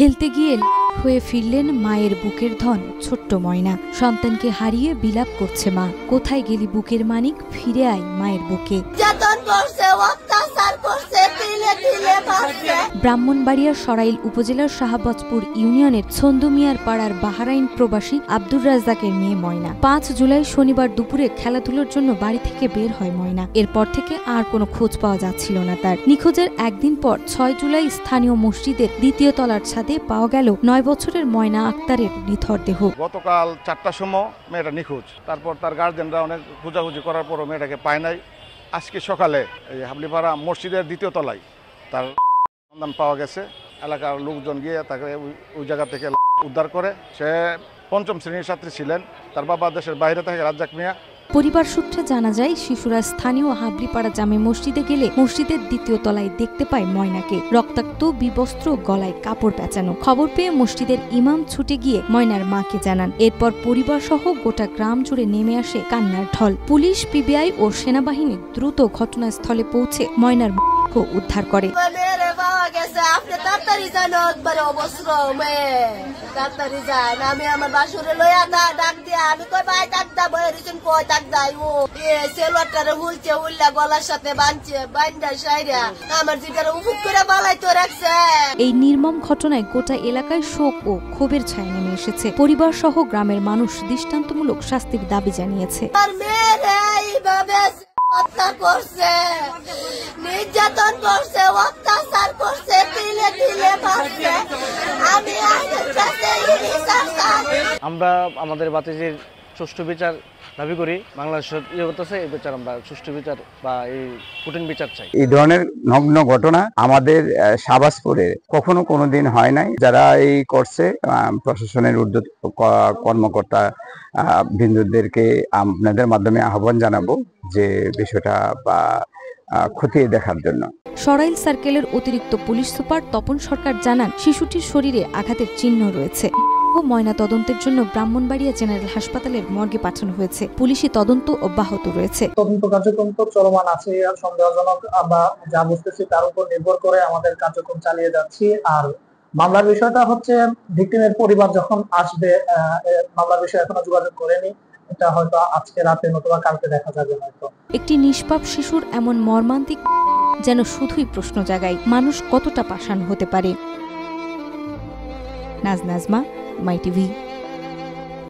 খেলতে গিয়ে হয়ে ফিরলেন মায়ের বুকের ধন ছোট্ট ময়না। সন্তানকে হারিয়ে বিলাপ করছে মা। কোথায় গেলি বুকের মানিক, ফিরে আয় মায়ের বুকে। ব্রাহ্মণবাড়িয়ার সরাইল উপজেলার শাহবাজপুর ইউনিয়নের ছন্দুমিয়ার পাড়ার বাহরাইন প্রবাসী আব্দুর রাজ্জাকের মেয়ে ময়না। 5 জুলাই শনিবার দুপুরে খেলাধুলার জন্য বাড়ি থেকে বের হয় ময়না। এরপর থেকে আর কোনো খোঁজ পাওয়া যাচ্ছিল না তার। নিখোঁজের একদিন পর 6 জুলাই স্থানীয় মসজিদের 2য় তলার ছাদে পাওয়া গেল 9 বছরের ময়না আক্তারের নিথর দেহ। গতকাল 4টার সময় মেয়েটা নিখোঁজ। তারপর তার গার্জেনরা অনেক খোঁজাখুঁজি করার পরও মেয়েটাকে পায় নাই। আজকে সকালে এই হাবলিপাড়া মসজিদের 2য় তলায় তার সন্ধান পাওয়া গেছে। এলাকার লোকজন গিয়ে তাকে ওই জায়গা থেকে উদ্ধার করে। সে 5ম শ্রেণীর ছাত্রী ছিলেন। তার বাবা দেশের বাইরে থেকে রাজ্জাক মিয়া। পরিবার সূত্রে জানা যায়, শিশুরা স্থানীয় হাবলিপাড়া জামে মসজিদে গেলে মসজিদের 2য় তলায় দেখতে পায় ময়নাকে রক্তাক্ত, বিবস্ত্র, গলায় কাপড় পেঁচানো। খবর পেয়ে মসজিদের ইমাম ছুটে গিয়ে ময়নার মাকে জানান। এরপর পরিবার সহ গোটা গ্রাম জুড়ে নেমে আসে কান্নার ঢল। পুলিশ, পিবিআই ও সেনাবাহিনী দ্রুত ঘটনাস্থলে পৌঁছে ময়নার উদ্ধার করে। আমি আমার বাসুরে লইয়া ডাক দিয়া আমি কই ভাই ডাক দা বইরিছেন কই ডাক যাই ও সেলওয়ারটারে হুলছে উল্লা গলার সাথে বাঁধছে বাঁধা সাইরা আমার জিগারে উফুক করে বালাইতো রাখছে। এই নির্মম ঘটনায় গোটা এলাকায় শোক ও ক্ষোভের ছায়া নেমে এসেছে। পরিবার সহ গ্রামের মানুষ দৃষ্টান্তমূলক শাস্তির দাবি জানিয়েছে। আর মেয়েরা এইভাবে হত্যা করছে, নির্যাতন করছে, অত্যাচার করছে, তিলে তিলে মারছে। আমি আমরা আমাদের বাতিজির সুষ্ঠু বিচার দাবি করি। বাংলাদেশের করতেছে এই বিচার, আমরা সুষ্ঠু বিচার বা এই কঠিন বিচার চাই। এই ধরনের নগ্ন ঘটনা আমাদের শাহবাজপুরে কখনো কোনোদিন হয় নাই। যারা এই করছে প্রশাসনের ঊর্ধ্ব কর্মকর্তা বিন্দুদেরকে আপনাদের মাধ্যমে আহ্বান জানাবো যে বিষয়টা বা খতিয়ে দেখার জন্য। সরাইল সার্কেলের অতিরিক্ত পুলিশ সুপার তপন সরকার জানান, শিশুটির শরীরে আঘাতের চিহ্ন রয়েছে। ময়না তদন্তের জন্য ব্রাহ্মণবাড়িয়া জেনারেল হাসপাতালের মর্গে পাঠানো হয়েছে। পুলিশি তদন্ত অব্যাহত রয়েছে। তদন্ত কার্যক্রম তো চলমান আছে। আর সন্দেহজনক আমরা যা বুঝতেছি তার উপর নির্ভর করে আমাদের কার্যক্রম চালিয়ে যাচ্ছি। আর মামলার বিষয়টা হচ্ছে, ভিকটিমের পরিবার যখন আসবে, মামলার বিষয়ে এখনো যোগাযোগ করেনি। এটা হয়তো আজকে রাতে নতুবা কালকে দেখা যাবে হয়তো। একটি নিষ্পাপ শিশুর এমন মর্মান্তিক যেন শুধুই প্রশ্ন জাগায়, মানুষ কতটা পাষাণ হতে পারে। নাজমা, মাই টিভি।